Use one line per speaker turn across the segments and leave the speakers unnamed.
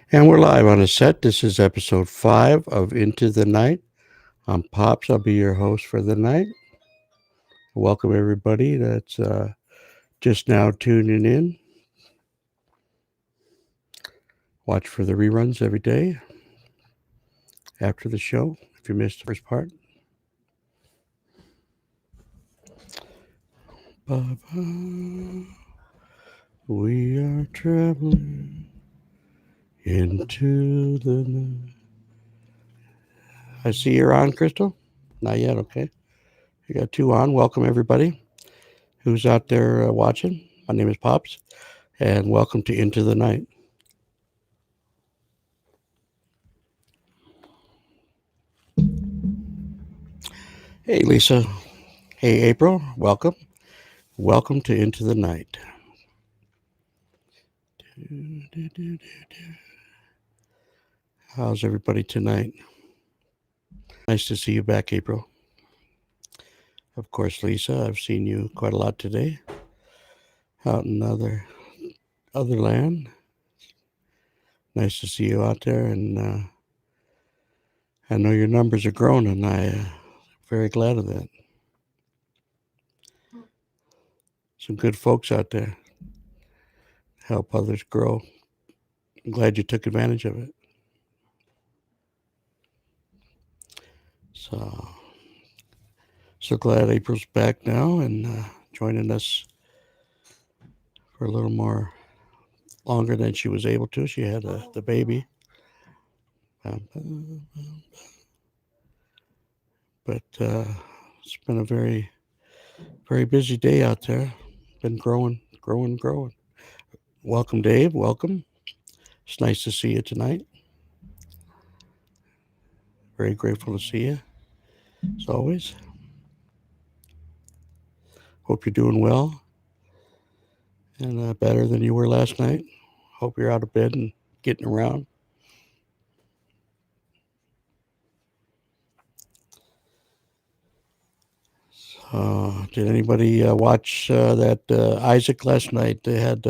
And we're live on a set. This is episode 5 of Into the Night. I'm Pops. I'll be your host for the night. Welcome, everybody that's just now tuning in. Watch for the reruns every day after the show if you missed the first part. Ba-ba. We are traveling into the night. I see you're on, Crystal. Not yet, okay. You got 2 on. Welcome, everybody who's out there watching. My name is Pops, and welcome to Into the Night. Hey, Lisa. Hey, April. Welcome. Welcome to Into the Night. How's everybody tonight? Nice to see you back, April. Of course, Lisa, I've seen you quite a lot today out in other land. Nice to see you out there, and I know your numbers are growing, and I'm very glad of that. Some good folks out there help others grow. I'm glad you took advantage of it. So glad April's back now and joining us for a little more longer than she was able to. She had the baby. But it's been a very, very busy day out there. Been growing. Welcome, Dave. Welcome. It's nice to see you tonight. Very grateful to see you, as always. Hope you're doing well and better than you were last night. Hope you're out of bed and getting around. Did anybody watch that Isaac last night? They had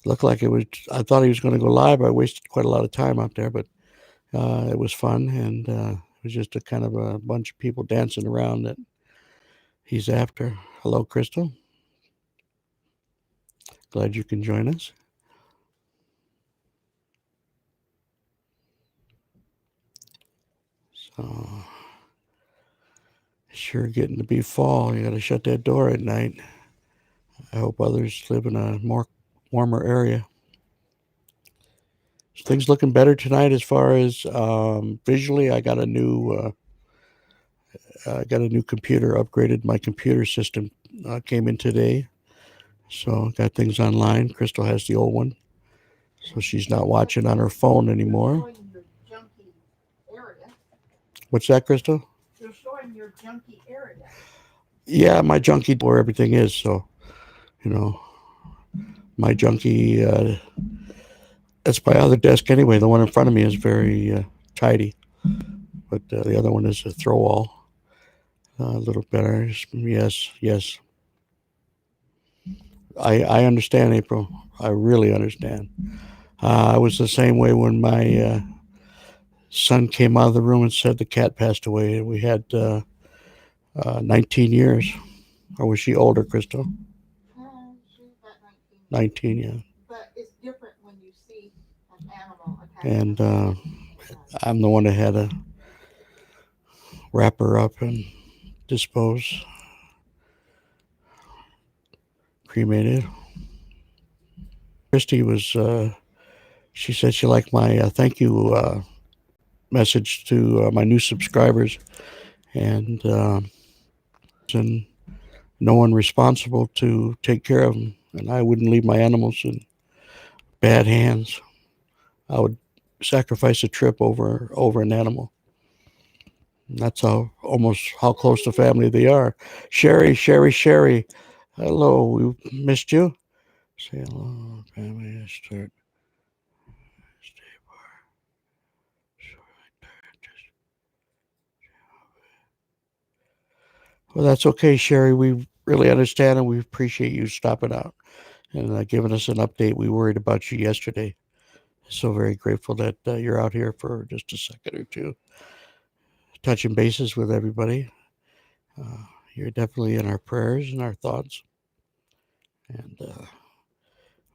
looked like it was. I thought he was going to go live. I wasted quite a lot of time out there, but it was fun, and it was just a kind of a bunch of people dancing around that he's after. Hello, Crystal. Glad you can join us. So, sure getting to be fall. You got to shut that door at night. I hope others live in a more warmer area. So things looking better tonight as far as visually. I got a new computer. Upgraded my computer system. Came in today, so got things online. Crystal has the old one, so she's not watching on her phone anymore. What's that, Crystal?
You're showing your junky area.
Yeah, my junkie where everything is. So, my junkie. That's my other desk anyway. The one in front of me is very tidy, but the other one is a throw all. A little better. Yes. I understand, April. I really understand. I was the same way when my son came out of the room and said the cat passed away. We had 19 years. Or was she older, Crystal?
She's about
19, yeah.
But it's different when you see an animal.
And I'm the one that had to wrap her up and dispose, cremated. Christy was, she said she liked my thank you message to my new subscribers, and no one responsible to take care of them. And I wouldn't leave my animals in bad hands. I would sacrifice a trip over an animal. And that's how close to family they are. Sherry. Hello, we missed you. Say hello, family. Start. Stay far. Well, that's okay, Sherry. We really understand and we appreciate you stopping out and giving us an update. We worried about you yesterday. So very grateful that you're out here for just a second or two, touching bases with everybody. Uh, you're definitely in our prayers and our thoughts, and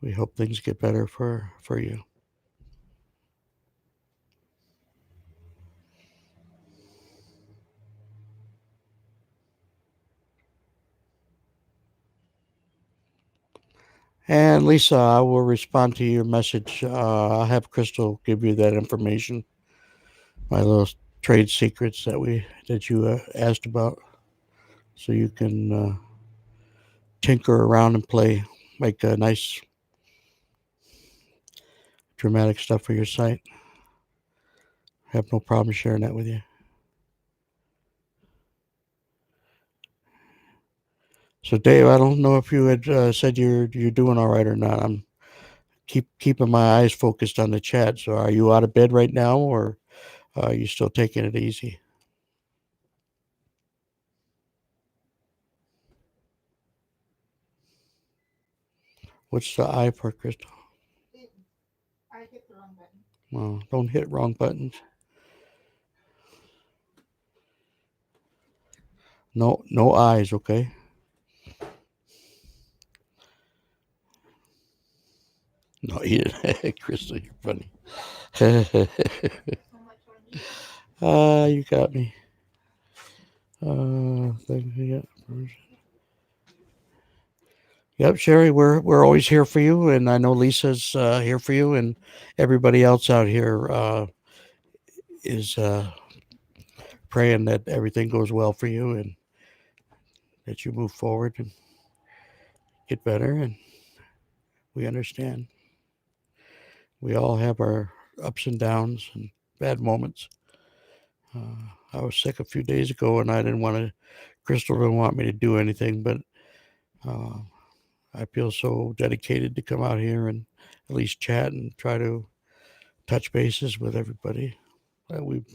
we hope things get better for you. And Lisa, I will respond to your message. I'll have Crystal give you that information, my little trade secrets that you asked about, so you can tinker around and play, make a nice dramatic stuff for your site. I have no problem sharing that with you. So, Dave, I don't know if you had said you're doing all right or not. I'm keeping my eyes focused on the chat. So, are you out of bed right now, or are you still taking it easy? What's the I for, Crystal?
I hit the wrong button.
Well, don't hit wrong buttons. No eyes, okay? No, you didn't. Crystal, you're funny.
So much on you.
You got me. Yep, Sherry, we're always here for you, and I know Lisa's here for you, and everybody else out here is praying that everything goes well for you and that you move forward and get better. And we understand. We all have our ups and downs and bad moments. I was sick a few days ago, and I didn't want to. Crystal didn't want me to do anything, but uh, I feel so dedicated to come out here and at least chat and try to touch bases with everybody that we've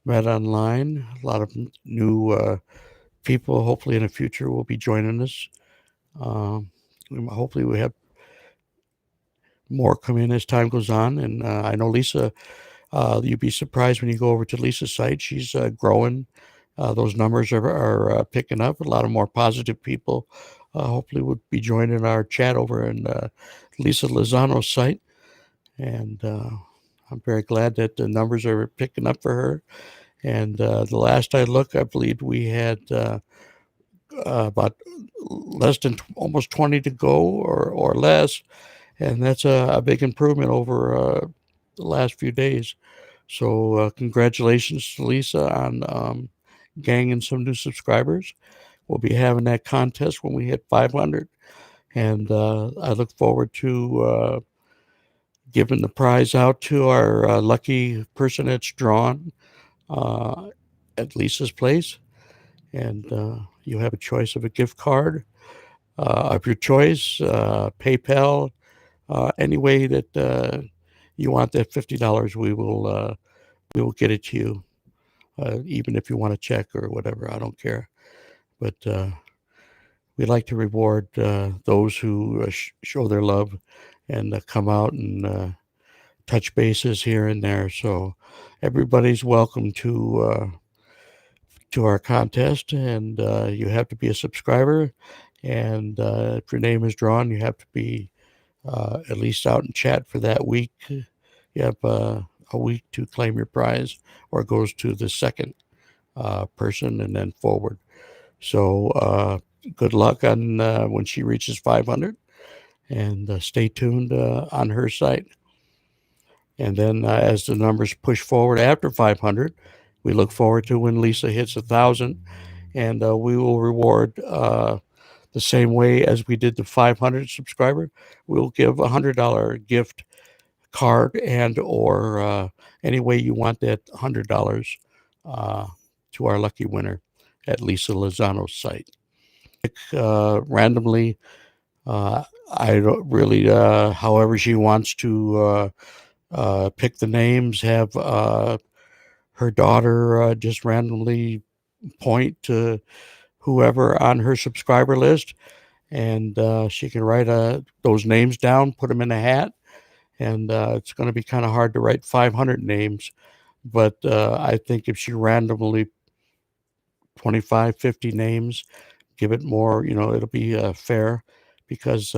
met online. A lot of new people, hopefully in the future, will be joining us. Um, hopefully, we have more come in as time goes on. And I know Lisa, you'd be surprised when you go over to Lisa's site. She's growing. Those numbers are picking up. A lot of more positive people hopefully would be joining our chat over in Lisa Lozano's site. And I'm very glad that the numbers are picking up for her. And the last I looked, I believe we had about less than almost 20 to go or less. And that's a big improvement over the last few days. So congratulations to Lisa on gaining some new subscribers. We'll be having that contest when we hit 500. And I look forward to giving the prize out to our lucky person that's drawn at Lisa's place. And you have a choice of a gift card of your choice, PayPal, any way that you want that $50, we will get it to you. Even if you want a check or whatever, I don't care. But we like to reward those who show their love and come out and touch bases here and there. So everybody's welcome to our contest, and you have to be a subscriber. And if your name is drawn, you have to be at least out in chat for that week. You have a week to claim your prize, or it goes to the second person and then forward. So good luck on when she reaches 500, and stay tuned on her site. And then as the numbers push forward after 500, we look forward to when Lisa hits 1,000, and we will reward the same way as we did the 500 subscriber. We'll give $100 gift card and or any way you want that $100 to our lucky winner at Lisa Lozano's site. Randomly, I don't really, however she wants to pick the names, have her daughter just randomly point to whoever on her subscriber list, and she can write those names down, put them in a hat, and it's going to be kind of hard to write 500 names. But I think if she randomly 25, 50 names, give it more, it'll be fair, because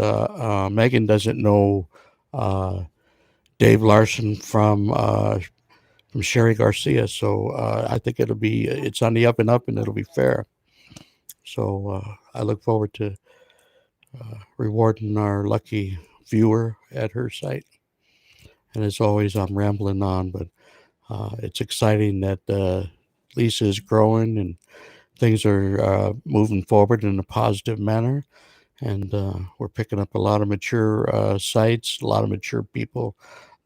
Megan doesn't know uh, Dave Larson from Sherry Garcia. So I think it's on the up and up, and it'll be fair. So I look forward to rewarding our lucky viewer at her site. And as always, I'm rambling on, but it's exciting that Lisa is growing and things are moving forward in a positive manner. And we're picking up a lot of mature sites, a lot of mature people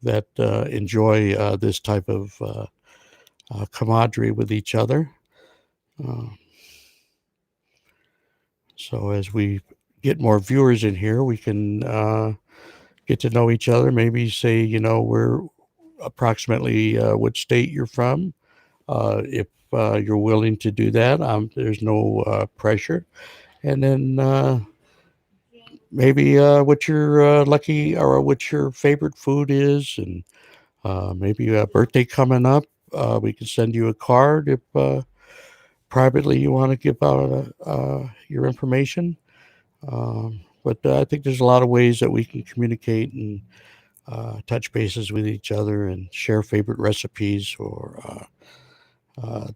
that enjoy this type of camaraderie with each other. Uh, so as we get more viewers in here, we can get to know each other. Maybe say, we're approximately what state you're from. If you're willing to do that, there's no pressure. And then maybe what your lucky or what your favorite food is, and maybe a birthday coming up. We can send you a card if privately you want to give out your information. But I think there's a lot of ways that we can communicate and touch bases with each other and share favorite recipes, or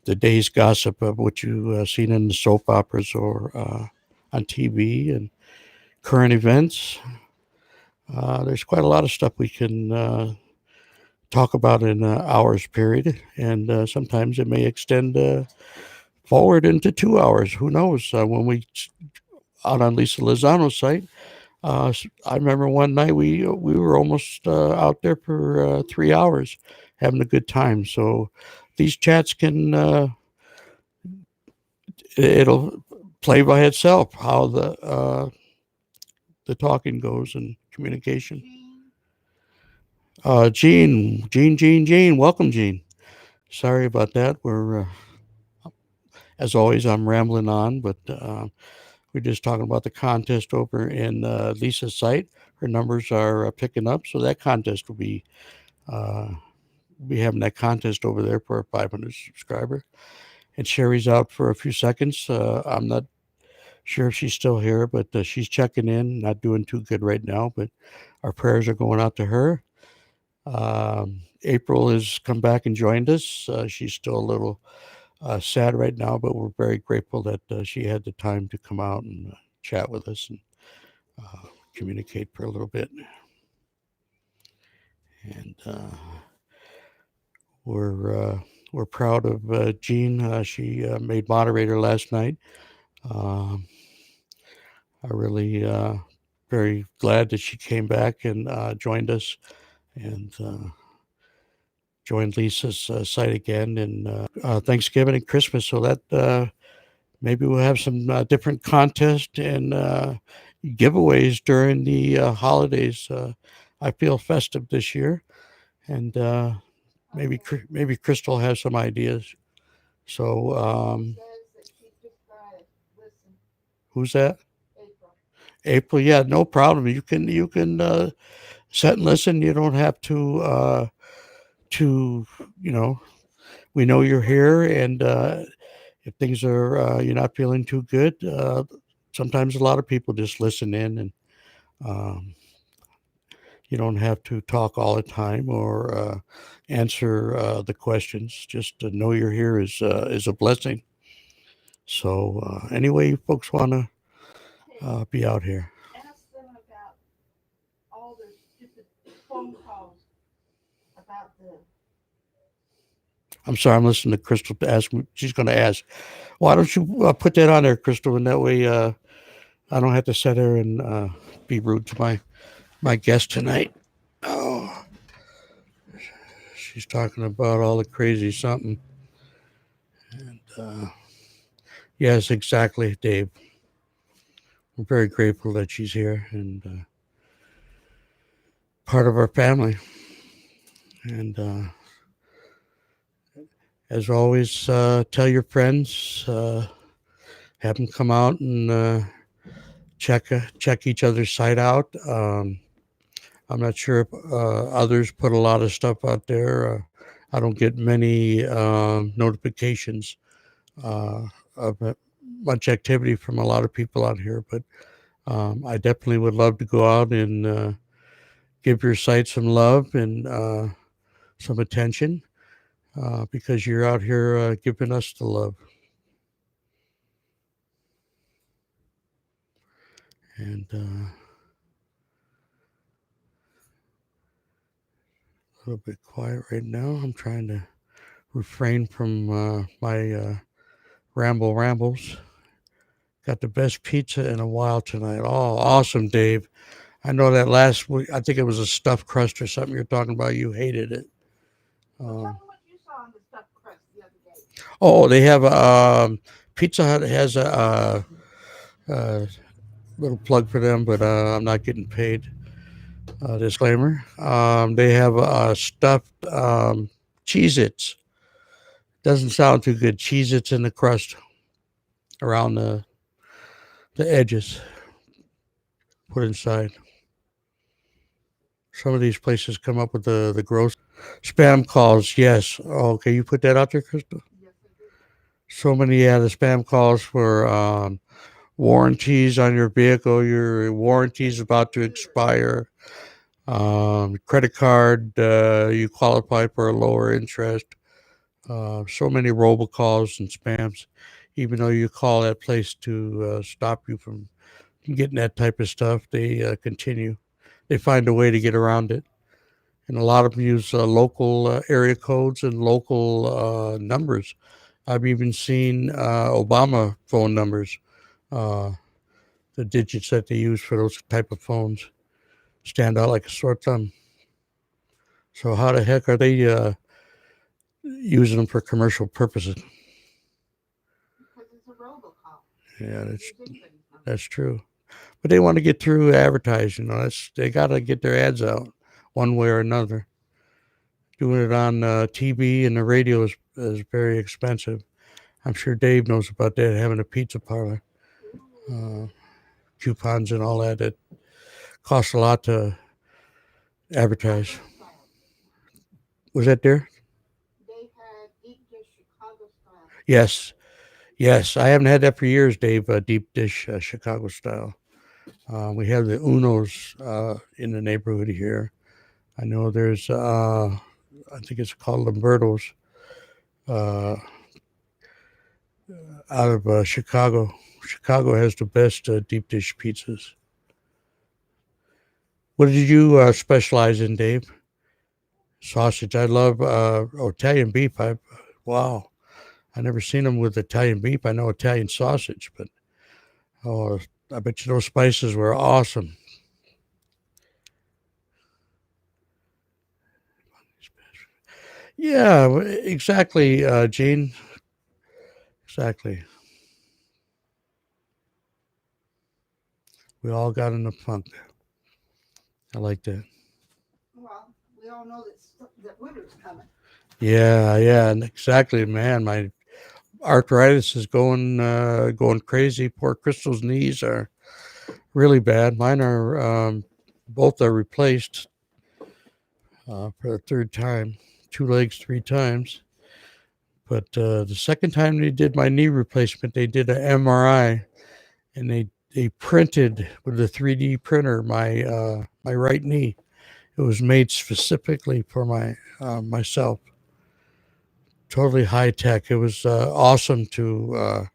the day's gossip of what you've seen in the soap operas or on TV, and current events. There's quite a lot of stuff we can talk about in an hour's period, and sometimes it may extend forward into 2 hours. Who knows? When we out on Lisa Lozano's site, I remember one night we were almost out there for 3 hours, having a good time. So these chats can it'll play by itself how the talking goes and communication. Gene, welcome, Gene. Sorry about that. As always, I'm rambling on, but we're just talking about the contest over in Lisa's site. Her numbers are picking up, so that contest will uh, be having that contest over there for a 500 subscriber. And Sherry's out for a few seconds. I'm not sure if she's still here, but she's checking in. Not doing too good right now, but our prayers are going out to her. April has come back and joined us. She's still a little sad right now, but we're very grateful that she had the time to come out and chat with us and communicate for a little bit. And we're proud of Jean. She made moderator last night. Um, I really very glad that she came back and joined us, and joined Lisa's site again in Thanksgiving and Christmas. So that maybe we'll have some different contests and giveaways during the holidays. I feel festive this year, and maybe Crystal has some ideas. So who's that? April. Yeah, no problem. You can set and listen. You don't have to we know you're here, and if things are you're not feeling too good, sometimes a lot of people just listen in, and um, you don't have to talk all the time or answer the questions. Just to know you're here is a blessing. So anyway, you folks want to be out here.
Ask them about all the stupid phone calls about the.
I'm sorry, I'm listening to Crystal to ask. She's going to ask, why don't you put that on there, Crystal, and that way I don't have to sit there and be rude to my guest tonight. Oh, she's talking about all the crazy something. And yes, exactly, Dave. I'm very grateful that she's here and part of our family. And as always, tell your friends, have them come out and check each other's site out. I'm not sure if others put a lot of stuff out there. I don't get many notifications of much activity from a lot of people out here, but I definitely would love to go out and give your site some love and some attention because you're out here giving us the love. And a little bit quiet right now. I'm trying to refrain from my rambles. Got the best pizza in a while tonight. Oh, awesome, Dave. I know that last week, I think it was a stuffed crust or something you're talking about. You hated it.
Well, tell me what you saw on the stuffed crust the other day.
Oh, they have Pizza Hut has a little plug for them, but I'm not getting paid. Disclaimer. They have stuffed Cheez Its. Doesn't sound too good. Cheez Its in the crust around the edges, put inside. Some of these places come up with the gross spam calls. Yes. Oh, okay, you put that out there, Crystal?
Yes, I did.
So many, yeah, the spam calls for warranties on your vehicle. Your warranty's about to expire. Credit card, you qualify for a lower interest. So many robocalls and spams, even though you call that place to stop you from getting that type of stuff, they continue. They find a way to get around it. And a lot of them use local area codes and local numbers. I've even seen Obama phone numbers, uh, the digits that they use for those type of phones stand out like a sore thumb. So how the heck are they using them for commercial purposes?
Because it's a robocall.
Yeah,
They
that's
use anybody's number.
that's true. But they want to get through advertising. That's they got to get their ads out one way or another. Doing it on TV and the radio is very expensive. I'm sure Dave knows about that. Having a pizza parlor, uh, coupons and all that. It costs a lot to advertise.
Chicago style.
Was that there?
They had deep dish Chicago style.
Yes, yes. I haven't had that for years, Dave. Deep dish Chicago style. We have the Unos in the neighborhood here. I know there's, I think it's called Lamberto's uh, out of Chicago. Chicago has the best deep dish pizzas. What did you specialize in, Dave? Sausage. I love Italian beef. Wow. I never seen them with Italian beef. I know Italian sausage, but oh, I bet you those spices were awesome. Yeah, exactly, Gene. Exactly. We all got in the funk. I like that.
Well, we all know that winter's coming.
Yeah, yeah, and exactly, man. My arthritis is going crazy. Poor Crystal's knees are really bad. Mine are both are replaced for the third time. Two legs, three times. But the second time they did my knee replacement, they did an MRI, and they printed with a 3D printer my right knee. It was made specifically for myself. Totally high tech. It was awesome to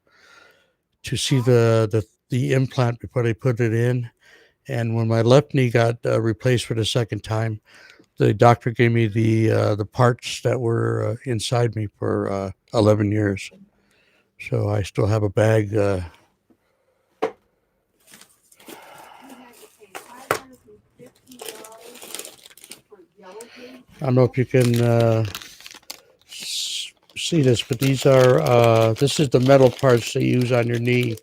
see the implant before they put it in. And when my left knee got replaced for the second time, the doctor gave me the parts that were inside me for 11 years. So I still have a bag.
You had to pay $550 for yellow page.
I don't know if you can see this, but these are this is the metal parts they use on your knee.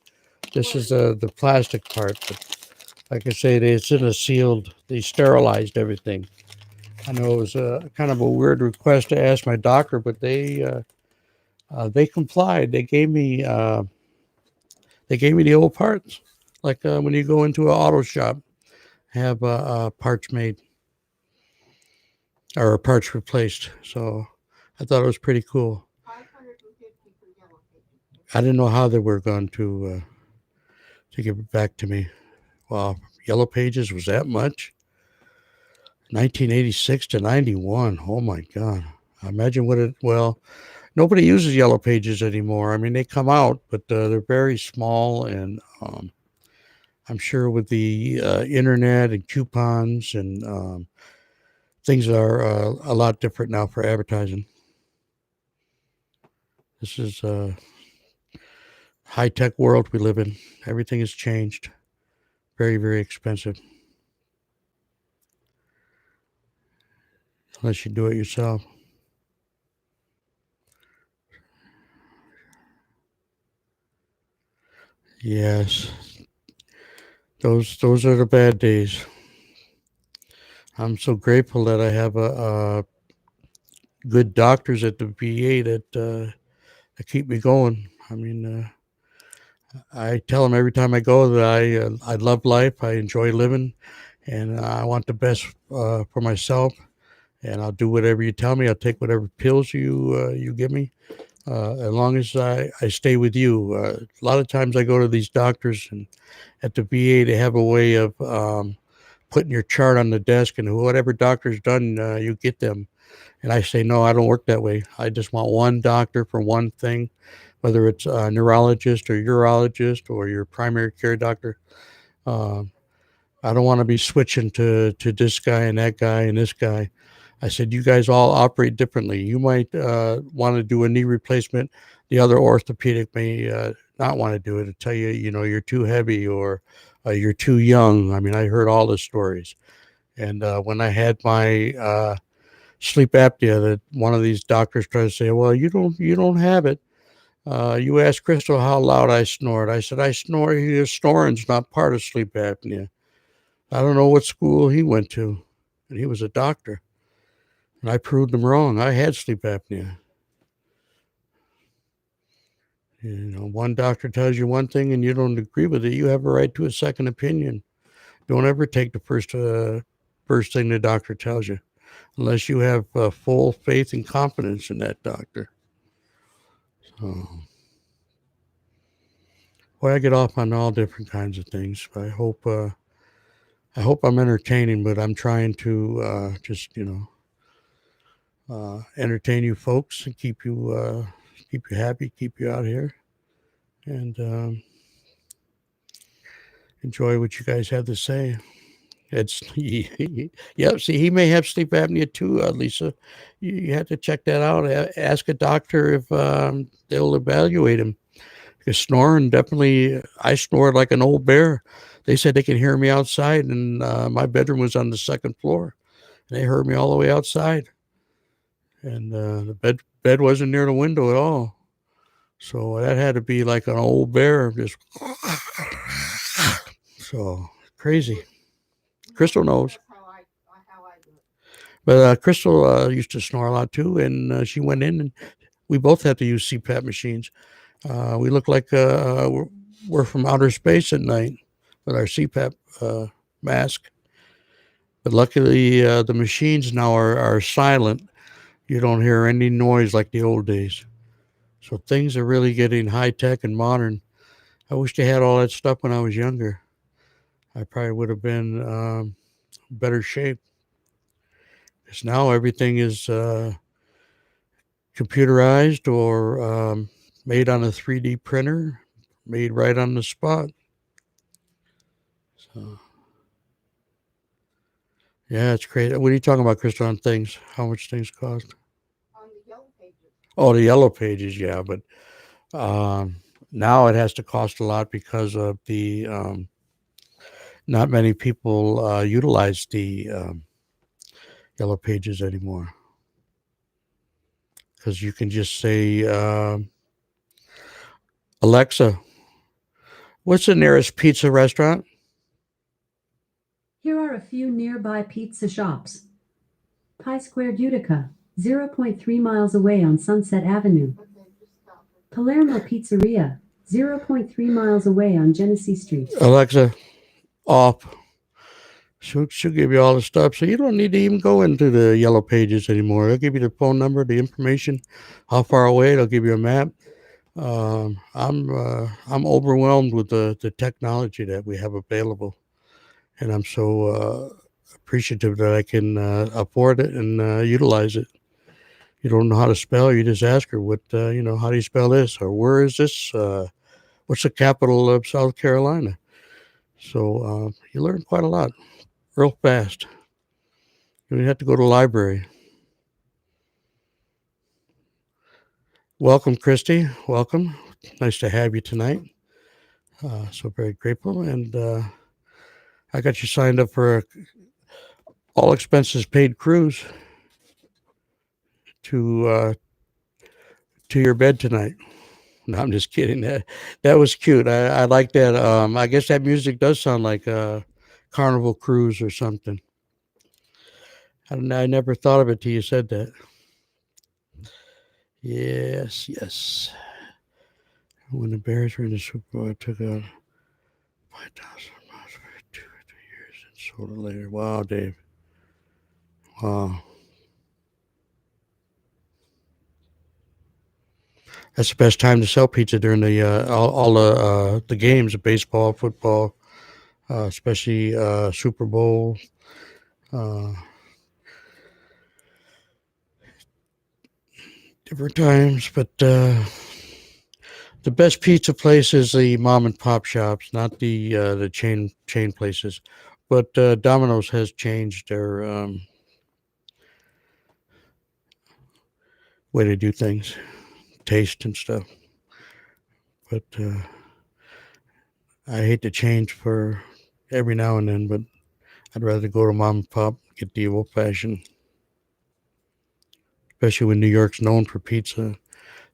This is the plastic part. But like I say, it's in a sealed. They sterilized everything. I know it was a kind of a weird request to ask my doctor, but they complied. They gave me the old parts, like when you go into an auto shop, have parts made. or parts replaced. So I thought it was pretty cool.
550 for Yellow Pages.
I didn't know how they were going to give it back to me. Wow, Yellow Pages was that much? 1986 to 91. Oh my God. Imagine what it, well, nobody uses Yellow Pages anymore. I mean, they come out, but they're very small. And I'm sure with the internet and coupons and things are a lot different now for advertising. This is a high-tech world we live in. Everything has changed. Very, very expensive. Unless you do it yourself. Yes. Those are the bad days. I'm so grateful that I have a good doctors at the VA that keep me going. I mean, I tell them every time I go that I love life, I enjoy living, and I want the best for myself. And I'll do whatever you tell me. I'll take whatever pills you give me, as long as I stay with you. A lot of times I go to these doctors, and at the VA they have a way of putting your chart on the desk, and whatever doctor's done, you get them. And I say, no, I don't work that way. I just want one doctor for one thing, whether it's a neurologist or urologist or your primary care doctor. Uh, I don't want to be switching to this guy and that guy and this guy. I said, you guys all operate differently. You might want to do a knee replacement. The other orthopedic may not want to do it and tell you, you're too heavy or you're too young. I mean, I heard all the stories. And when I had my sleep apnea, that one of these doctors tried to say, well, you don't have it. You asked Crystal how loud I snored. I said, I snore. Snoring's not part of sleep apnea. I don't know what school he went to, and he was a doctor. And I proved him wrong. I had sleep apnea. One doctor tells you one thing and you don't agree with it. You have a right to a second opinion. Don't ever take the first thing the doctor tells you, unless you have full faith and confidence in that doctor. So, well, I get off on all different kinds of things. I hope I'm entertaining, but I'm trying to just entertain you folks and keep you happy, keep you out here, and enjoy what you guys have to say. It's yeah. See, he may have sleep apnea too, Lisa. You have to check that out. Ask a doctor if they'll evaluate him. Because snoring, definitely, I snored like an old bear. They said they could hear me outside, and my bedroom was on the second floor. And they heard me all the way outside, and the bed wasn't near the window at all. So that had to be like an old bear, just so crazy. Crystal knows.
That's how I do it.
But Crystal used to snore a lot too, and she went in, and we both had to use CPAP machines. We look like we're from outer space at night with our CPAP mask. But luckily, the machines now are silent. You don't hear any noise like the old days. So things are really getting high tech and modern. I wish they had all that stuff when I was younger. I probably would have been better shape. Because now everything is computerized or made on a 3D printer, made right on the spot. So, yeah, it's crazy. What are you talking about, Crystal, on things? How much things cost?
On the Yellow Pages.
Oh, the Yellow Pages, yeah. But now it has to cost a lot because of the not many people utilize the Yellow Pages anymore. Because you can just say, Alexa, what's the nearest pizza restaurant?
Here are a few nearby pizza shops. Pi Squared Utica, 0.3 miles away on Sunset Avenue.
Okay, just stop it.
Palermo Pizzeria, 0.3 miles away on Genesee Street.
Alexa, off. She'll give you all the stuff, so you don't need to even go into the yellow pages anymore. They'll give you the phone number, the information, how far away. They'll give you a map. I'm overwhelmed with the technology that we have available, and I'm so appreciative that I can afford it and utilize it. You don't know how to spell, you just ask her what how do you spell this, or where is this? What's the capital of South Carolina? So you learn quite a lot real fast. You don't have to go to the library. Welcome, Christy. Welcome. Nice to have you tonight. So very grateful, and I got you signed up for a all expenses paid cruise to your bed tonight. No, I'm just kidding. That was cute. I like that. I guess that music does sound like a Carnival Cruise or something. I never thought of it till you said that. Yes, yes. When the Bears were in the Super Bowl, I took out 5,000 miles for 2 or 3 years and sold it later. Wow, Dave. Wow. That's the best time to sell pizza during the all the games, baseball, football, especially Super Bowl. Uh, different times, but the best pizza place is the mom and pop shops, not the chain places. But Domino's has changed their way to do things, taste and stuff. But I hate to change for every now and then, but I'd rather go to mom and pop, get the old fashioned, especially when New York's known for pizza.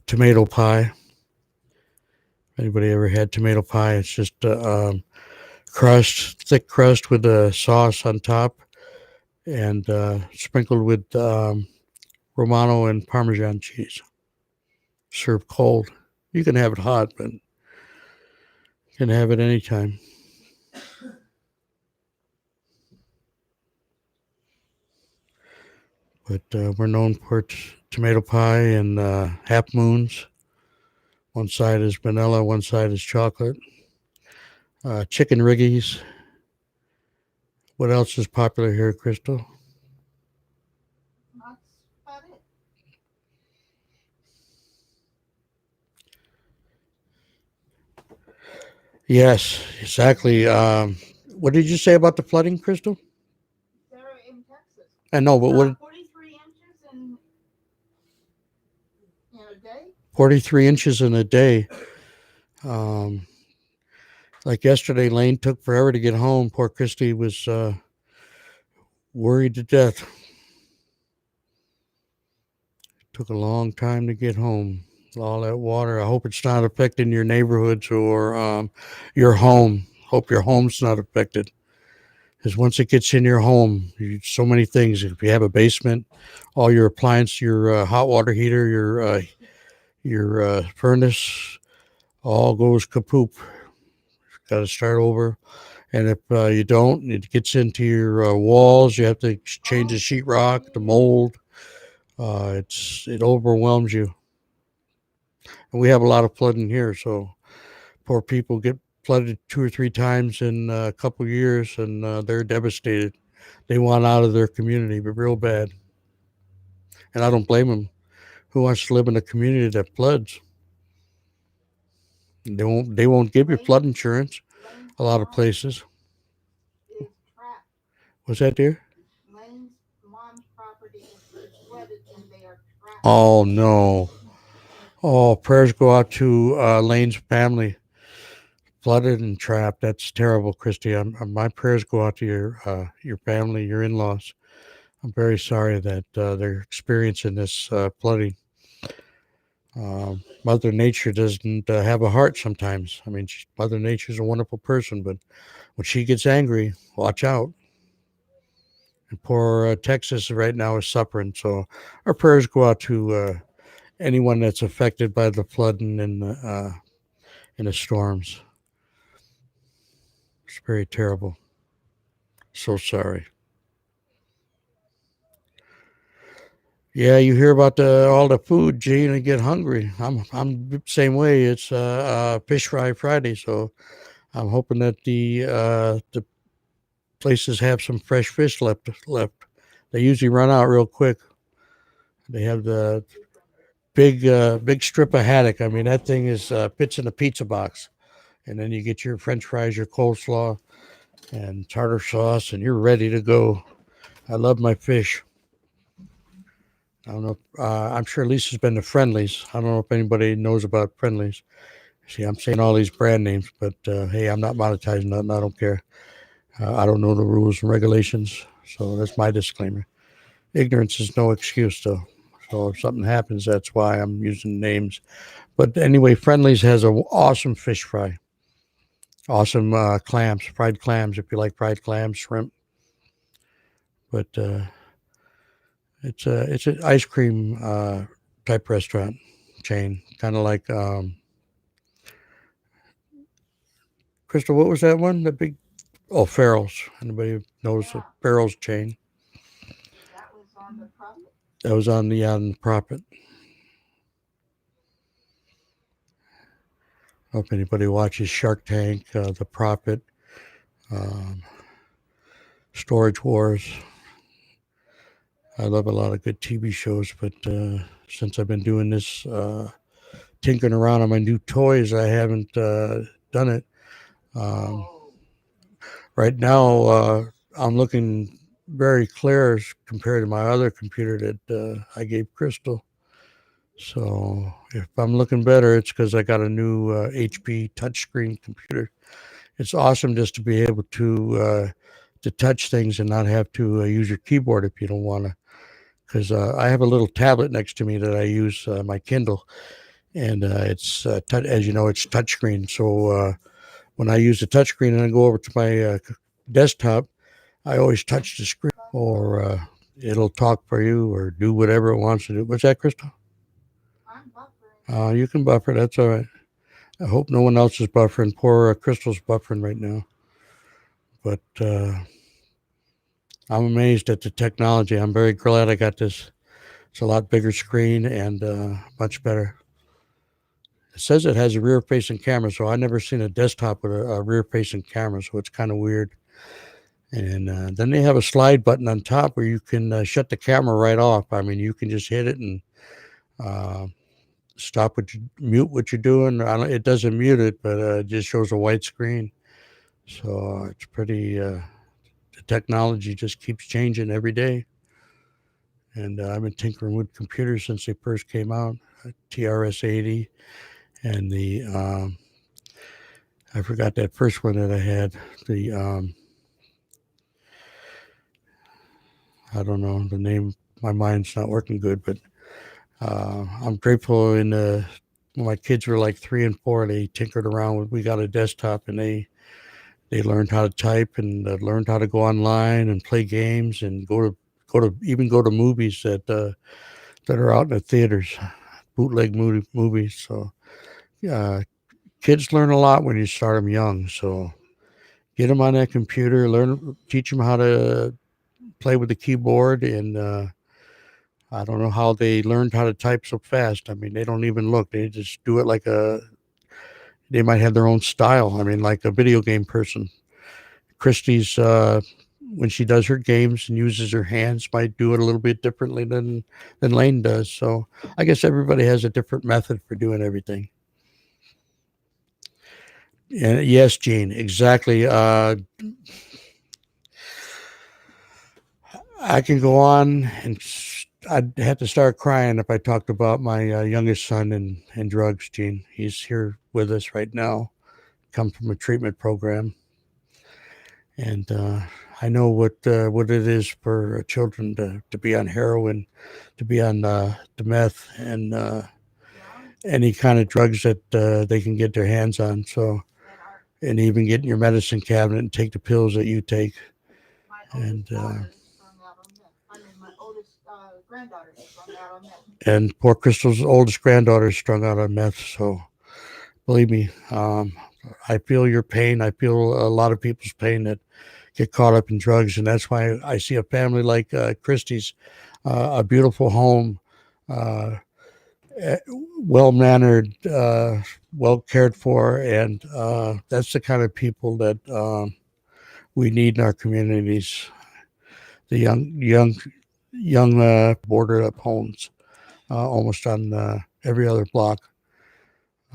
Tomato pie. Anybody ever had tomato pie? It's just crust, thick crust with a sauce on top, and sprinkled with Romano and Parmesan cheese. Served cold. You can have it hot, but you can have it anytime. But we're known for tomato pie and half moons. One side is vanilla, one side is chocolate. Chicken riggies. What else is popular here, Crystal?
That's about it.
Yes, exactly. What did you say about the flooding, Crystal?
They're in Texas.
I know, but what?
43 inches in a day.
43 inches in a day. Um, like yesterday, Lane took forever to get home. Poor Christy was worried to death. Took a long time to get home. All that water. I hope it's not affecting your neighborhoods or your home. Hope your home's not affected. Because once it gets in your home, so many things. If you have a basement, all your appliances, your hot water heater, your furnace, all goes kapoop. Got to start over. And if you don't, it gets into your walls. You have to change the sheetrock, the mold. It overwhelms you. And we have a lot of flooding here, so poor people get flooded 2 or 3 times in a couple of years, and they're devastated. They want out of their community, but real bad. And I don't blame them. Who wants to live in a community that floods? They won't give you flood insurance. A lot of places.
Is trapped.
Was that there?
Lane's mom's property is flooded and they are trapped.
Oh no. Oh, prayers go out to Lane's family. Flooded and trapped. That's terrible, Christy. My prayers go out to your family, your in-laws. I'm very sorry that they're experiencing this flooding. Mother Nature doesn't have a heart sometimes. I mean, Mother Nature's a wonderful person, but when she gets angry, watch out. And poor Texas right now is suffering. So our prayers go out to anyone that's affected by the flooding and the storms. It's very terrible. So sorry. Yeah, you hear about all the food, Gene, and get hungry. I'm the same way. It's fish fry Friday, so I'm hoping that the places have some fresh fish left. They usually run out real quick. They have the big strip of haddock. I mean, that thing is fits in a pizza box, and then you get your French fries, your coleslaw, and tartar sauce, and you're ready to go. I love my fish. I don't know. I'm sure Lisa's been to Friendlies. I don't know if anybody knows about Friendlies. See, I'm saying all these brand names, but hey, I'm not monetizing nothing. I don't care. I don't know the rules and regulations, so that's my disclaimer. Ignorance is no excuse, though. So if something happens, that's why I'm using names. But anyway, Friendlies has an awesome fish fry, awesome clams, fried clams. If you like fried clams, shrimp, but it's an ice cream type restaurant chain, kind of like Crystal. What was that one? The big Farrell's. Anybody knows the Farrell's chain?
That was on the Prophet.
That was on the Prophet. I hope anybody watches Shark Tank, The Prophet, um, Storage Wars. I love a lot of good TV shows, but since I've been doing this, tinkering around on my new toys, I haven't done it. Right now, I'm looking very clear compared to my other computer that I gave Crystal. So if I'm looking better, it's because I got a new HP touchscreen computer. It's awesome just to be able to touch things and not have to use your keyboard if you don't want to. Because I have a little tablet next to me that I use, my Kindle, and it's as you know, it's touchscreen. So when I use the touchscreen and I go over to my desktop, I always touch the screen, or it'll talk for you or do whatever it wants to do. What's that, Crystal?
I'm buffering.
You can buffer. That's all right. I hope no one else is buffering. Poor Crystal's buffering right now. But I'm amazed at the technology. I'm very glad I got this. It's a lot bigger screen and much better. It says it has a rear-facing camera, so I've never seen a desktop with a rear-facing camera, so it's kind of weird. And then they have a slide button on top where you can shut the camera right off. I mean, you can just hit it and stop mute what you're doing. It doesn't mute it, but it just shows a white screen. So it's pretty. The technology just keeps changing every day. And I've been tinkering with computers since they first came out. TRS-80 and the I forgot that first one that I had. The I don't know the name. My mind's not working good, but I'm grateful. When my kids were like 3 and 4, they tinkered around. We got a desktop, and they learned how to type and learned how to go online and play games and go to movies that are out in the theaters, bootleg movies. So kids learn a lot when you start them young. So get them on that computer, teach them how to play with the keyboard, and I don't know how they learned how to type so fast. I mean, they don't even look; they just do it like they might have their own style. I mean, like a video game person. Christie's when she does her games and uses her hands might do it a little bit differently than Lane does. So I guess everybody has a different method for doing everything. And yes, Gene, exactly. I can go on, and I'd have to start crying if I talked about my youngest son and drugs, Gene. He's here with us right now, come from a treatment program. And I know what it is for children to be on heroin, to be on the meth, and any kind of drugs that they can get their hands on. So, and even get in your medicine cabinet and take the pills that you take. And
my oldest granddaughter strung out on meth.
And poor Crystal's oldest granddaughter is strung out on meth. So, believe me, I feel your pain. I feel a lot of people's pain that get caught up in drugs. And that's why I see a family like Christie's, a beautiful home, well mannered, well cared for, and that's the kind of people that we need in our communities. The young boarded up homes, almost on every other block.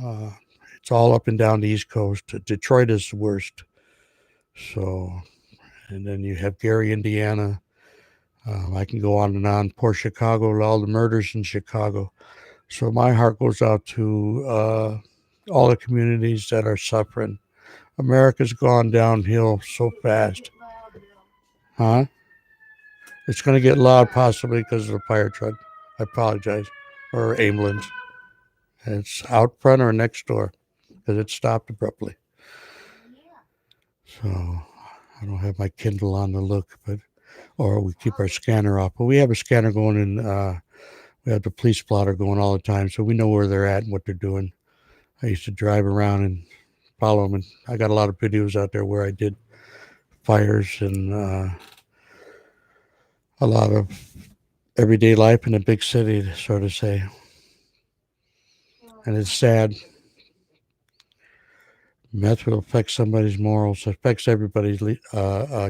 Uh, it's all up and down the East Coast. Detroit is the worst. So, and then you have Gary, Indiana. I can go on and on. Poor Chicago, all the murders in Chicago. So my heart goes out to all the communities that are suffering. America's gone downhill so fast. Huh? It's going to get loud possibly because of the fire truck. I apologize. Or ambulance. It's out front or next door because it stopped abruptly. So I don't have my Kindle on to look, or we keep our scanner off. But we have a scanner going in. We have the police plotter going all the time, so we know where they're at and what they're doing. I used to drive around and follow them, and I got a lot of videos out there where I did fires and a lot of everyday life in a big city, so to say. And it's sad. Meth will affect somebody's morals. It affects everybody's.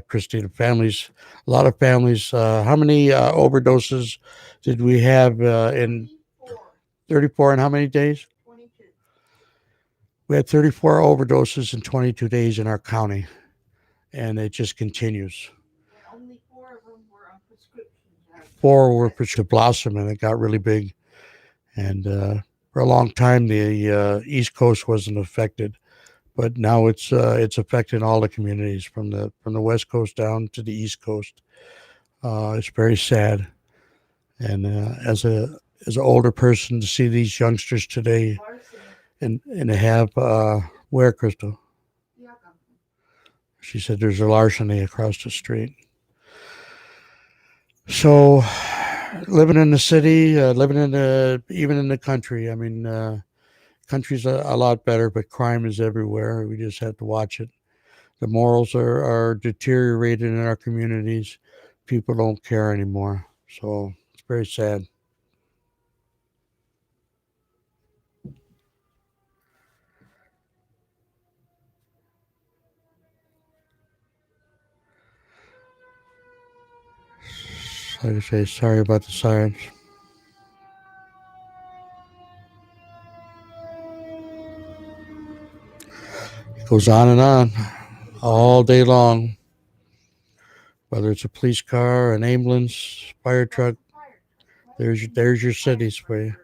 Christine, families, a lot of families. How many overdoses did we have in 34 in how many days?
22.
We had 34 overdoses in 22 days in our county, and it just continues.
And only 4 of them were on prescriptions.
4 were prescription blossom, and it got really big. And for a long time, the East Coast wasn't affected. But now it's affecting all the communities from the West Coast down to the East Coast. It's very sad, and as an older person to see these youngsters today, and to have where, Crystal? She said there's a larceny across the street. So, living in the city, even in the country. I mean. Country's a lot better, but crime is everywhere. We just have to watch it. The morals are deteriorated in our communities. People don't care anymore. So it's very sad. Like I say, sorry about the sirens. Goes on and on all day long, whether it's a police car, an ambulance, fire truck. There's your cities for you.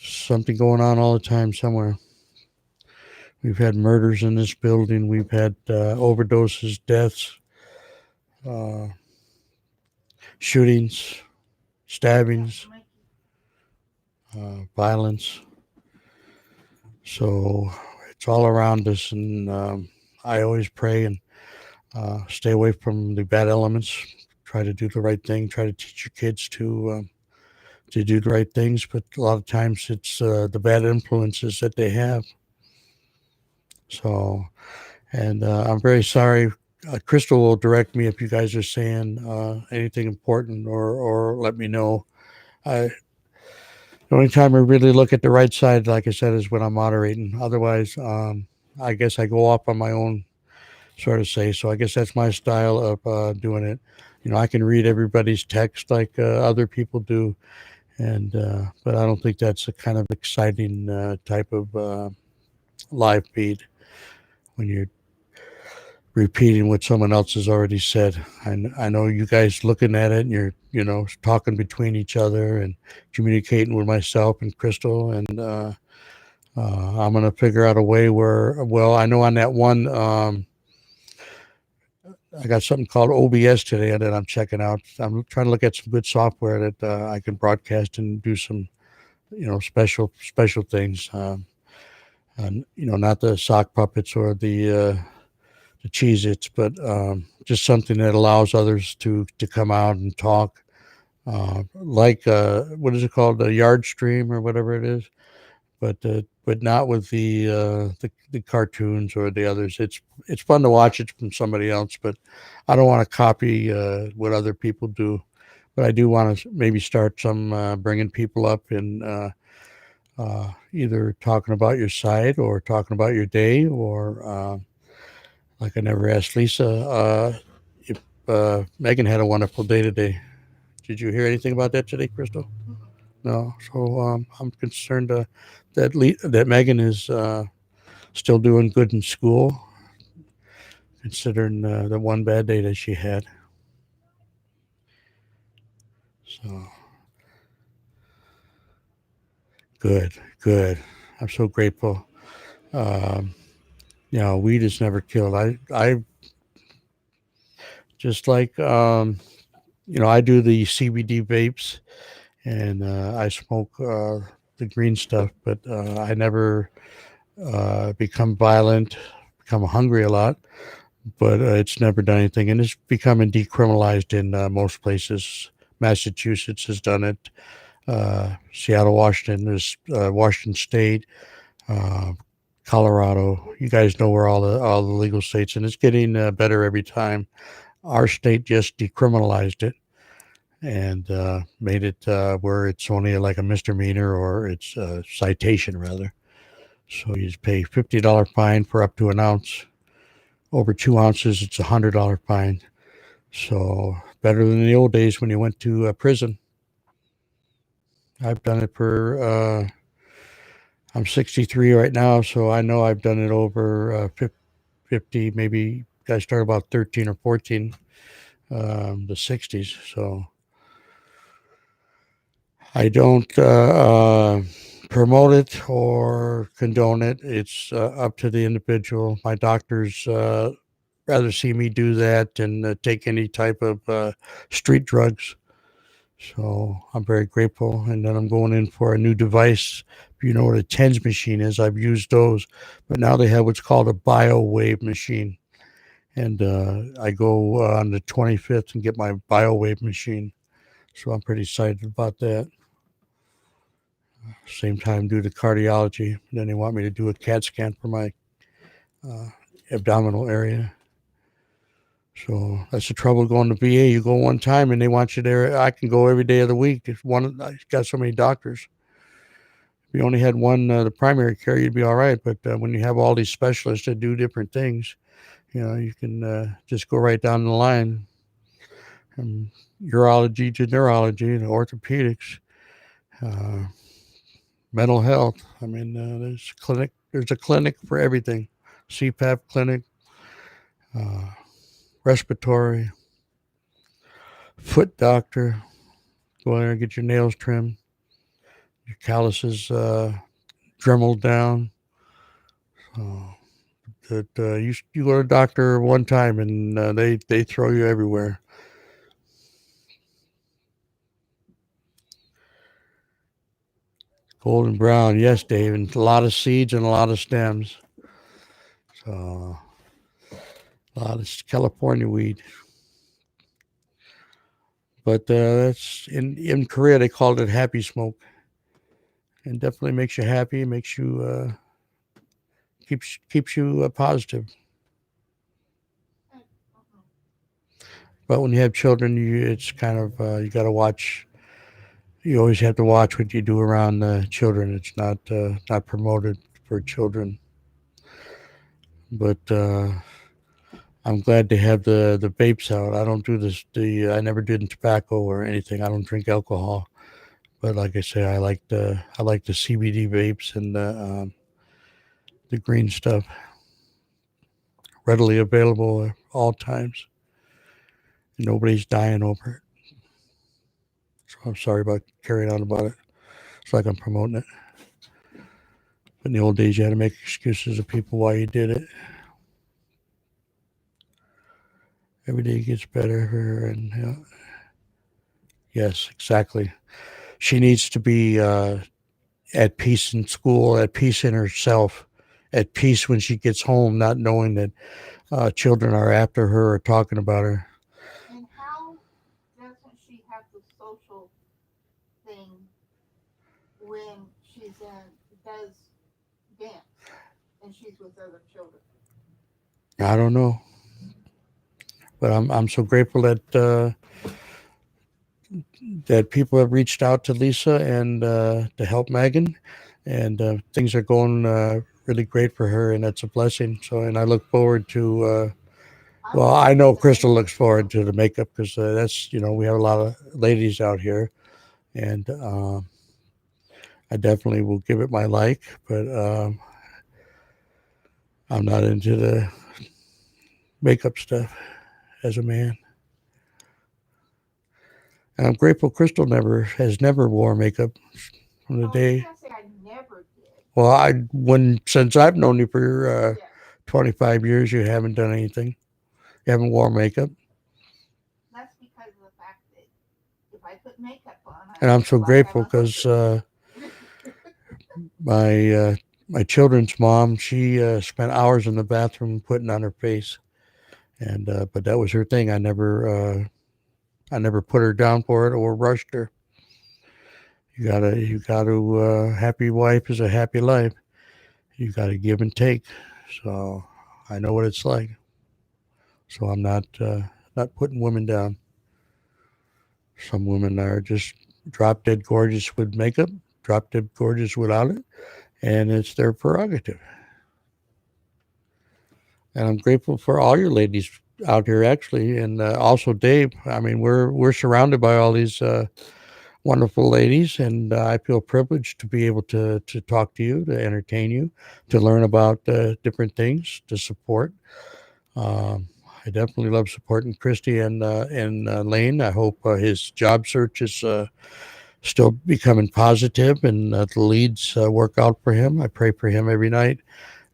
Something going on all the time somewhere. We've had murders in this building. We've had overdoses, deaths, shootings, stabbings, violence. So it's all around us, and I always pray and stay away from the bad elements. Try to do the right thing. Try to teach your kids to do the right things. But a lot of times it's the bad influences that they have. So, and I'm very sorry. Crystal will direct me if you guys are saying anything important, or let me know. The only time I really look at the right side, like I said, is when I'm moderating. Otherwise, I guess I go off on my own, sort of say. So I guess that's my style of doing it. I can read everybody's text like other people do, and but I don't think that's a kind of exciting type of live feed when you're repeating what someone else has already said. I know you guys looking at it, and you're talking between each other and communicating with myself and Crystal, and I'm gonna figure out a way where, well, I know on that one I got something called OBS today that I'm checking out. I'm trying to look at some good software that I can broadcast and do some special things, and not the sock puppets or the Cheez-Its, but just something that allows others to come out and talk, like what is it called, the yard stream or whatever it is, but but not with the cartoons or the others. It's fun to watch it from somebody else, but I don't want to copy what other people do. But I do want to maybe start some bringing people up and either talking about your site or talking about your day, or like I never asked Lisa if Megan had a wonderful day today. Did you hear anything about that today, Crystal? No. So I'm concerned that Megan is still doing good in school, considering the one bad day that she had. So good, good. I'm so grateful. Um, weed is never killed. I just like I do the CBD vapes, and I smoke the green stuff, but I never become violent, become hungry a lot. But it's never done anything, and it's becoming decriminalized in most places. Massachusetts has done it. Seattle, Washington, there's Washington State, uh, Colorado. You guys know where all the legal states, and it's getting better every time. Our state just decriminalized it and made it where it's only like a misdemeanor, or it's a citation rather. So you just pay $50 fine for up to an ounce. Over 2 ounces, it's $100 fine. So better than the old days when you went to prison. I've done it for. I'm 63 right now, so I know I've done it over 50. Maybe I started about 13 or 14, the 60s. So I don't promote it or condone it. It's up to the individual. My doctors rather see me do that than take any type of street drugs. So I'm very grateful. And then I'm going in for a new device. If you know what a TENS machine is, I've used those. But now they have what's called a BioWave machine. And I go on the 25th and get my BioWave machine. So I'm pretty excited about that. Same time, do the cardiology. Then they want me to do a CAT scan for my uh, abdominal area. So that's the trouble going to VA. You go one time and they want you there. I can go every day of the week. I got so many doctors. If you only had one, the primary care, you'd be all right. But when you have all these specialists that do different things, you can just go right down the line. From urology to neurology to orthopedics, uh, mental health. I mean, There's a clinic for everything. CPAP clinic, uh, respiratory, foot doctor. Go in there and get your nails trimmed, your calluses dremeled down. So that you go to a doctor one time and they throw you everywhere. Golden brown, yes, Dave, and a lot of seeds and a lot of stems. So a lot of California weed. But that's in Korea they called it happy smoke, and definitely makes you happy, makes you keeps you positive. But when you have children, it's kind of you got to watch. You always have to watch what you do around children. It's not promoted for children. But I'm glad to have the vapes out. I don't do this. I never did tobacco or anything. I don't drink alcohol. But like I say, I like the CBD vapes and the green stuff, readily available at all times. Nobody's dying over it. So I'm sorry about carrying on about it. It's like I'm promoting it. But in the old days, you had to make excuses to people why you did it. Every day gets better, and yes, exactly. She needs to be at peace in school, at peace in herself, at peace when she gets home, not knowing that children are after her or talking about her.
And how doesn't she have the social thing when she's in does dance, and she's with other children.
I don't know, but I'm so grateful that people have reached out to Lisa and to help Megan, and things are going really great for her, and that's a blessing. So, and I look forward to. Well, I know Crystal looks forward to the makeup because that's we have a lot of ladies out here, and I definitely will give it my like, but I'm not into the makeup stuff as a man. And I'm grateful Crystal has never wore makeup from the day.
I can't say I never did.
Well, since I've known you for
Yes.
25 years, you haven't done anything. You haven't worn makeup.
That's because of the fact that if I put makeup on,
And I'm so grateful because my children's mom, she spent hours in the bathroom putting on her face, and but that was her thing. I never put her down for it or rushed her. You gotta. Happy wife is a happy life. You gotta give and take. So I know what it's like. So I'm not putting women down. Some women are just drop dead gorgeous with makeup, drop dead gorgeous without it, and it's their prerogative. And I'm grateful for all your ladies out here, actually, and also Dave. I mean, we're surrounded by all these wonderful ladies, and I feel privileged to be able to talk to you, to entertain you, to learn about different things, to support. I definitely love supporting Christy and Lane. I hope his job search is still becoming positive, and the leads work out for him. I pray for him every night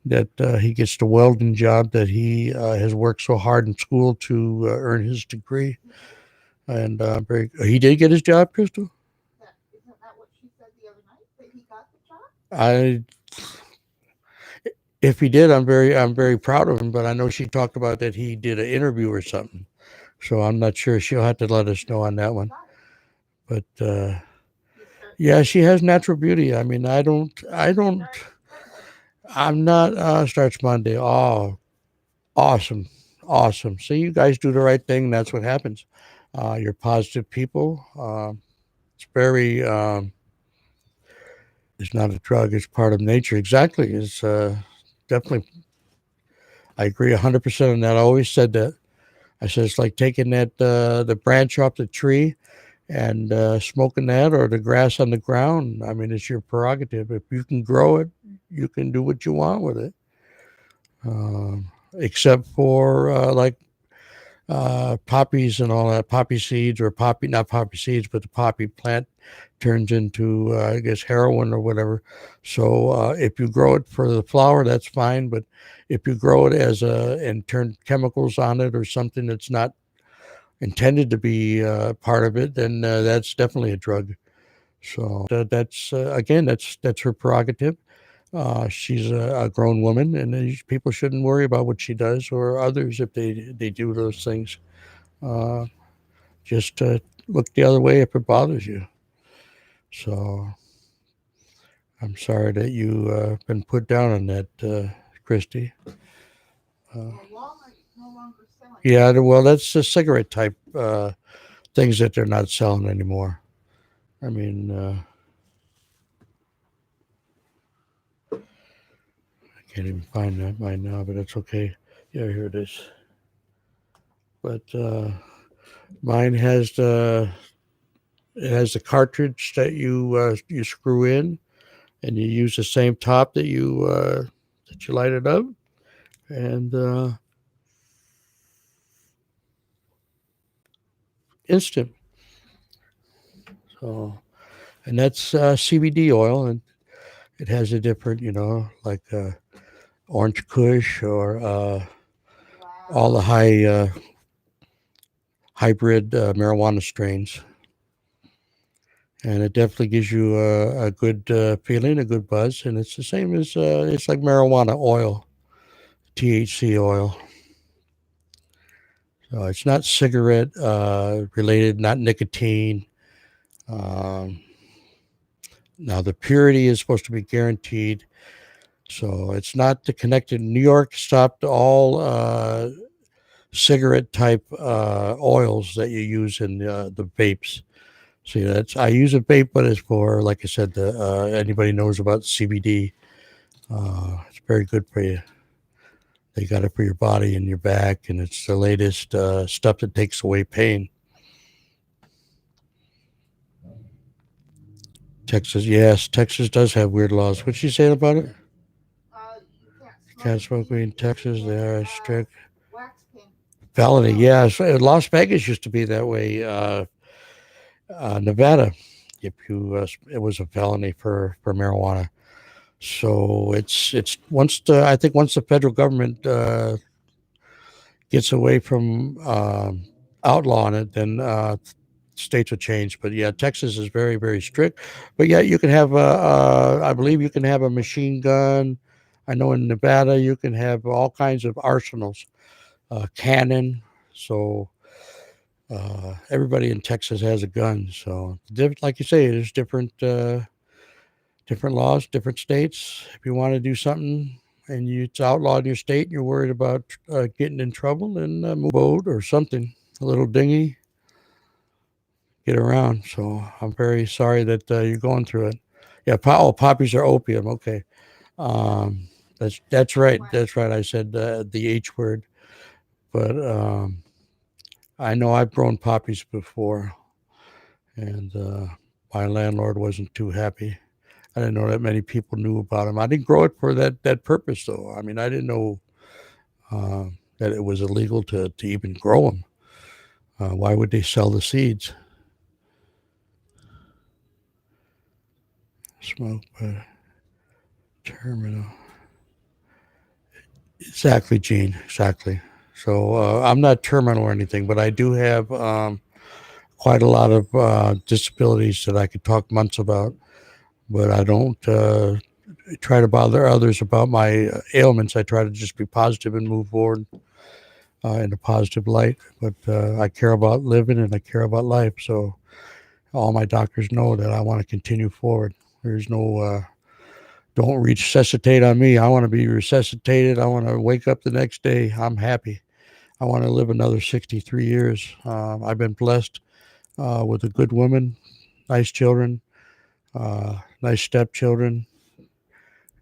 that he gets the welding job that he has worked so hard in school to earn his degree. And he did get his job, Crystal.
Isn't that what she said the other night, that he got the job?
If he did, I'm very proud of him. But I know she talked about that he did an interview or something. So I'm not sure. She'll have to let us know on that one. But yeah, she has natural beauty. I mean, I'm not starts Monday. Oh, awesome. Awesome. So you guys do the right thing. That's what happens. You're positive people. It's very, it's not a drug. It's part of nature. Exactly. It's definitely, I agree 100% on that. I always said that. I said, it's like taking the branch off the tree and smoking that, or the grass on the ground. I mean, it's your prerogative. If you can grow it, you can do what you want with it. Except for like poppies and all that, poppy seeds, or not poppy seeds, but the poppy plant turns into, I guess, heroin or whatever. So if you grow it for the flower, that's fine. But if you grow it and turn chemicals on it or something that's not intended to be part of it, then that's definitely a drug. So that's again, that's her prerogative. She's a grown woman, and people shouldn't worry about what she does or others if they do those things. Uh, just look the other way if it bothers you. So I'm sorry that you been put down on that, Christy.
Walmart's no longer selling.
Yeah, well, that's the cigarette type things that they're not selling anymore. I mean, I can't even find that right now, but it's okay. Yeah, here it is. But mine has the cartridge that you screw in, and you use the same top that you light it up, and instant. So, and that's CBD oil, and it has a different, like orange Kush or all the high hybrid marijuana strains. And it definitely gives you a good feeling, a good buzz, and it's the same as it's like marijuana oil, THC oil. So it's not cigarette related, not nicotine. Um, Now the purity is supposed to be guaranteed. So it's not connected. New York stopped all cigarette type oils that you use in the vapes. See, that's I use a vape, but it's for, like I said, anybody knows about CBD. It's very good for you. They got it for your body and your back, and it's the latest stuff that takes away pain. Texas, yes, Texas does have weird laws. What's she saying about it?
You
Can't smoke weed in Texas. They are strict.
wax pen.
Felony, yeah. So Las Vegas used to be that way. Nevada, if you it was a felony for marijuana. So it's once the federal government gets away from outlawing it, then states will change. But yeah, Texas is very, very strict. But yeah, you can have I believe you can have a machine gun. I know in Nevada you can have all kinds of arsenals, cannon. So everybody in Texas has a gun. So like you say, there's different laws, different states. If you want to do something and it's outlawed in your state and you're worried about getting in trouble, then move a boat or something, a little dinghy, get around. So I'm very sorry that you're going through it. Yeah, poppies are opium. Okay, that's right. That's right. I said the H word, but I know I've grown poppies before, and my landlord wasn't too happy. I didn't know that many people knew about them. I didn't grow it for that purpose, though. I mean, I didn't know that it was illegal to even grow them. Why would they sell the seeds? Smoke terminal. Exactly, Gene. Exactly. So I'm not terminal or anything, but I do have quite a lot of disabilities that I could talk months about. But I don't try to bother others about my ailments. I try to just be positive and move forward in a positive light. But I care about living and I care about life. So all my doctors know that I want to continue forward. There's no don't resuscitate on me. I want to be resuscitated. I want to wake up the next day. I'm happy. I want to live another 63 years. I've been blessed with a good woman, nice children, nice stepchildren,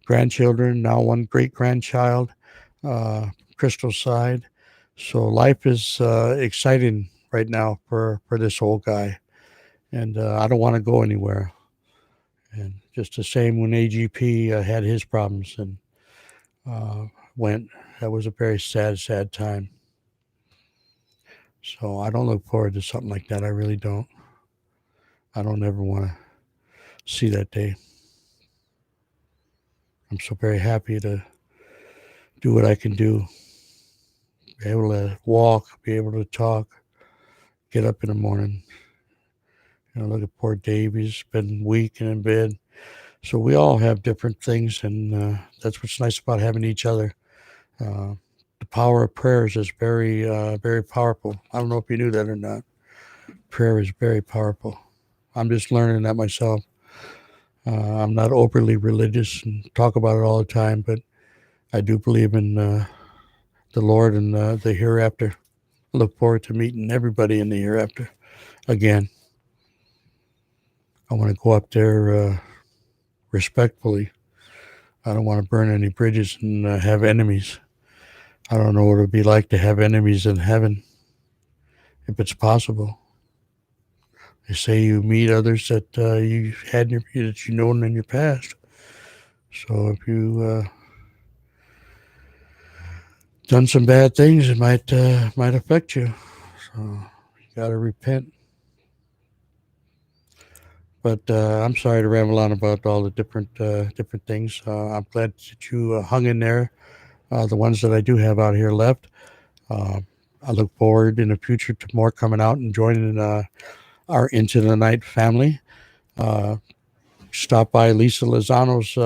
grandchildren, now one great grandchild, Crystal's side. So life is exciting right now for this old guy. And I don't want to go anywhere. And just the same when AGP had his problems and went, that was a very sad, sad time. So I don't look forward to something like that. I really don't. I don't ever want to see that day. I'm so very happy to do what I can do, be able to walk, be able to talk, get up in the morning. Look at poor Dave. He's been weak and in bed. So we all have different things, and that's what's nice about having each other. The power of prayers is very, very powerful. I don't know if you knew that or not. Prayer is very powerful. I'm just learning that myself. I'm not overly religious and talk about it all the time, but I do believe in the Lord and the hereafter. I look forward to meeting everybody in the hereafter again. I want to go up there respectfully. I don't want to burn any bridges and have enemies. I don't know what it would be like to have enemies in heaven, if it's possible. They say you meet others that you had that you known in your past. So if you done some bad things, it might affect you. So you got to repent. But I'm sorry to ramble on about all the different things. I'm glad that you hung in there. The ones that I do have out here left. I look forward in the future to more coming out and joining our Into the Night family. Stop by Lisa Lozano's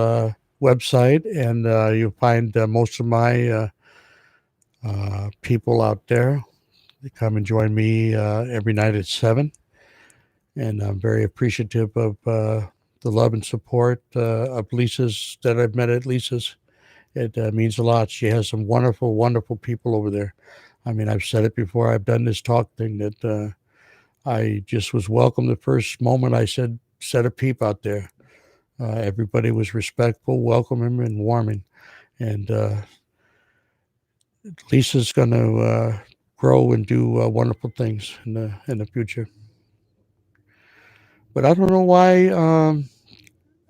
website, and you'll find most of my people out there. They come and join me every night at 7. And I'm very appreciative of the love and support of Lisa's that I've met at Lisa's. It means a lot. She has some wonderful, wonderful people over there. I mean, I've said it before. I've done this talk thing that I just was welcome the first moment I set a peep out there. Everybody was respectful, welcoming, and warming. And Lisa's going to grow and do wonderful things in the future. But I don't know why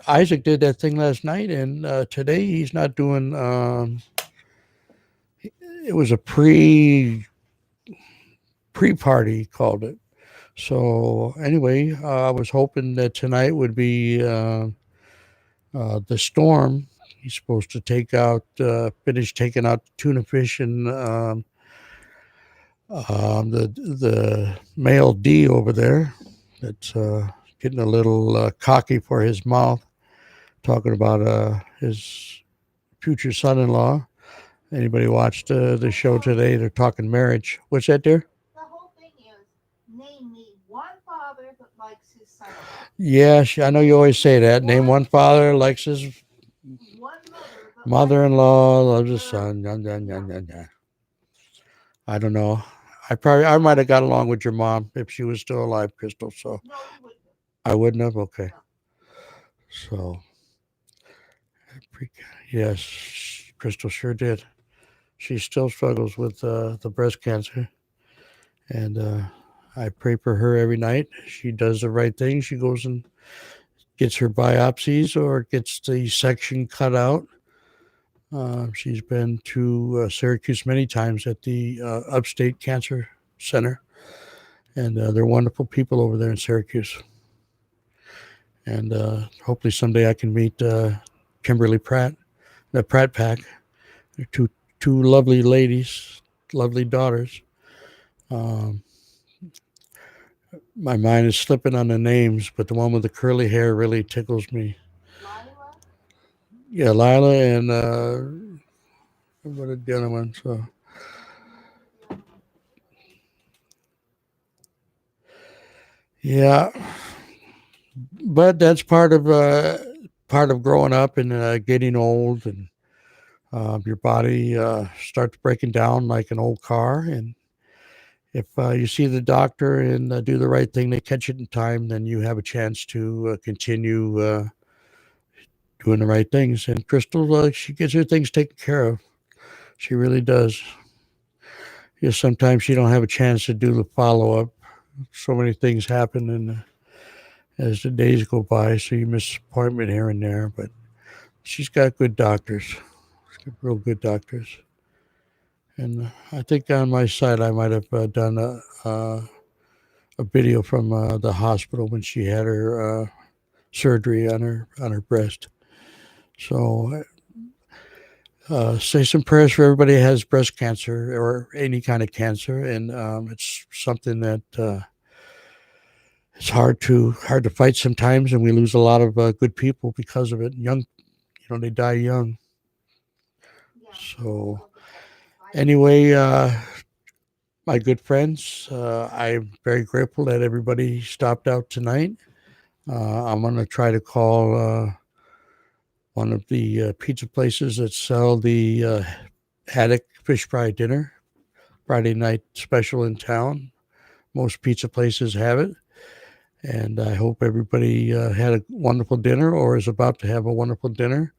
Isaac did that thing last night, and today he's not doing. It was a pre-party, he called it. So anyway, I was hoping that tonight would be the storm. He's supposed to finish taking out the tuna fish and the male D over there. That's getting a little cocky for his mouth, talking about his future son-in-law. Anybody watched the show today? They're talking marriage. What's that, dear?
The whole thing is, name me one father that likes his son.
Yeah, I know you always say that. Name one father likes his
One
mother-in-law loves his son. I don't know. I might have got along with your mom if she was still alive, Crystal. So
No, you wouldn't.
I wouldn't have. Okay.
No.
So yes, Crystal sure did. She still struggles with the breast cancer, and I pray for her every night. She does the right thing. She goes and gets her biopsies or gets the section cut out. She's been to Syracuse many times at the Upstate Cancer Center, and they're wonderful people over there in Syracuse. And hopefully someday I can meet Kimberly Pratt, the Pratt Pack. They're two lovely ladies, lovely daughters. My mind is slipping on the names, but the one with the curly hair really tickles me.
Lila?
Yeah, Lila and what are the other ones? Yeah, but that's part of growing up and getting old, and your body starts breaking down like an old car. And if you see the doctor and do the right thing, they catch it in time, then you have a chance to continue doing the right things. And Crystal, she gets her things taken care of. She really does. Just sometimes she don't have a chance to do the follow up. So many things happen, and as the days go by, so you miss appointment here and there. But she's got good doctors. She's got real good doctors. And I think on my side, I might have done a video from the hospital when she had her surgery on her breast. So say some prayers for everybody who has breast cancer or any kind of cancer, and it's something that it's hard to fight sometimes, and we lose a lot of good people because of it. Young, they die young.
Yeah.
So anyway, my good friends, I'm very grateful that everybody stopped out tonight. I'm going to try to call one of the pizza places that sell the haddock fish fry dinner, Friday night special in town. Most pizza places have it. And I hope everybody had a wonderful dinner or is about to have a wonderful dinner.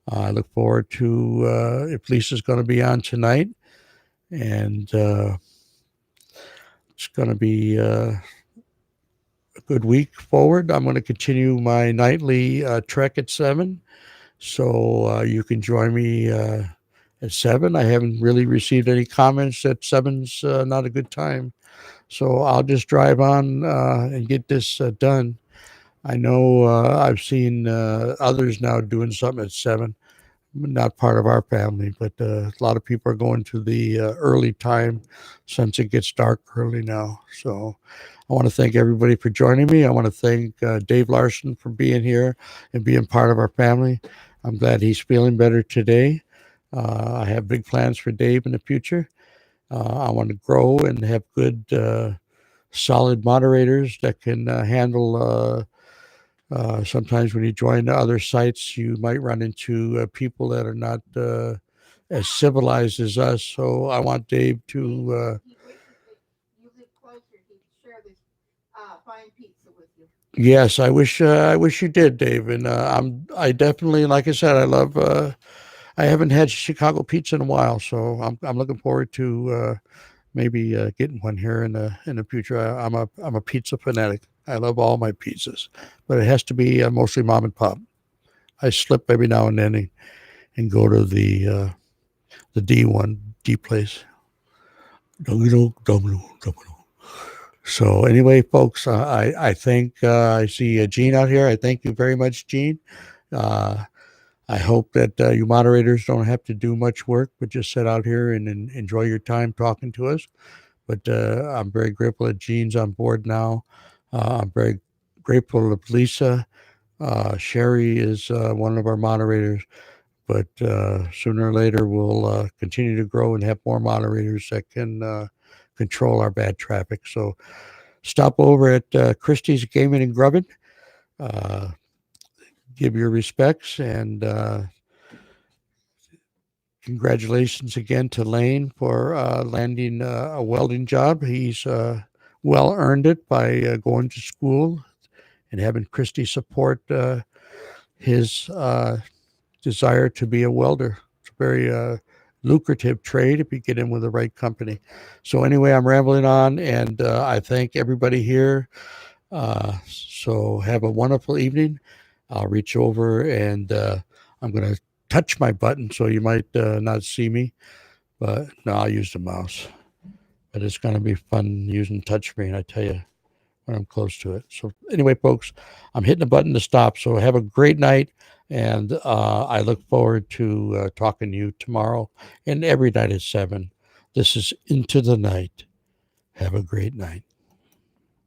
I look forward to if Lisa's going to be on tonight. And it's going to be a good week forward. I'm going to continue my nightly trek at 7. So you can join me at 7. I haven't really received any comments that 7's not a good time. So I'll just drive on and get this done. I know I've seen others now doing something at 7. Not part of our family, but a lot of people are going to the early time since it gets dark early now. So I want to thank everybody for joining me. I want to thank Dave Larson for being here and being part of our family. I'm glad he's feeling better today. I have big plans for Dave in the future. I want to grow and have good, solid moderators that can handle Sometimes when you join the other sites, you might run into people that are not as civilized as us. So I want Dave to.
He wishes that you lived closer. He'd share this fine pizza with you.
Yes, I wish you did, Dave. And I definitely, like I said, I love. I haven't had Chicago pizza in a while, so I'm looking forward to maybe getting one here in the future. I'm a pizza fanatic. I love all my pizzas, but it has to be mostly mom and pop. I slip every now and then and go to the D place. Domino, domino, domino. So anyway, folks, I think I see Gene out here. I thank you very much, Gene. Uh, I hope that you moderators don't have to do much work, but just sit out here and enjoy your time talking to us. But I'm very grateful that Gene's on board now. I'm very grateful that Lisa. Sherry is one of our moderators, but sooner or later we'll continue to grow and have more moderators that can control our bad traffic. So stop over at Christie's Gaming and Grubbin. Give your respects and congratulations again to Lane for landing a welding job. He's well earned it by going to school and having Christie support his desire to be a welder. It's a very lucrative trade if you get in with the right company. So anyway, I'm rambling on, and I thank everybody here. So have a wonderful evening. I'll reach over and I'm going to touch my button, so you might not see me, but no, I'll use the mouse. But it's going to be fun using touchscreen, I tell you, when I'm close to it. So anyway, folks, I'm hitting the button to stop. So have a great night, and I look forward to talking to you tomorrow and every night at 7. This is Into the Night. Have a great night.